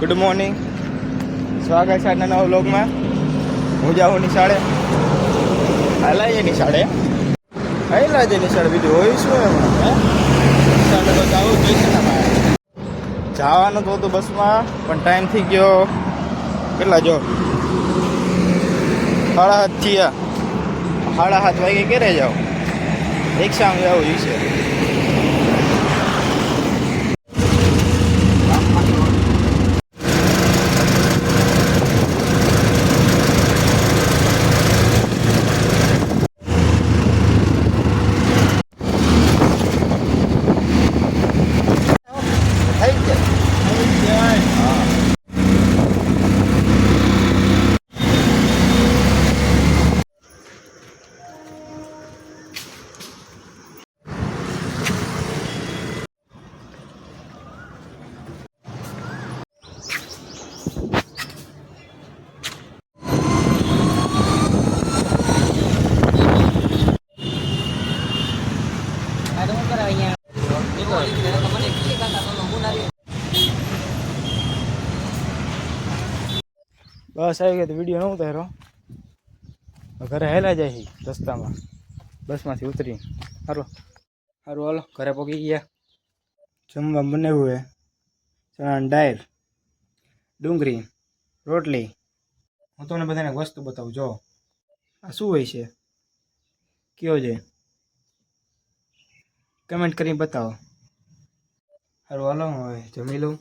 Good morning, સ્વાગત છે આજના નવા વ્લોગમાં. હું જાઉં નિશાળે, હાલા છે નિશાળે, હાલા છે નિશાળે. બીજું હોય શું એમાં? નિશાળે તો જવું જોઈશે ને મારે. જવાનું તો હતું બસમાં, પણ ટાઈમ થઈ ગયો કેટલા જો 7:30 થયા. 7:30 વાગે ક્યારે જાઓ? રિક્ષામાં જવું જોઈશે. બસ આવી ગઈ તો વિડીયો ન ઉતાર્યો. ઘરે હેલા જાય રસ્તામાં, બસમાંથી ઉતરી. સારું હાલો ઘરે પહોંચી ગયા. જમવા બનાવ્યું હે ચણાની દાળ, ડુંગળી, રોટલી. હું તમને બધાને વસ્તુ બતાવું. જો આ શું હોય છે, કયો છે, કમેન્ટ કરીને બતાવો. સારું હાલો હવે જમી લઉં.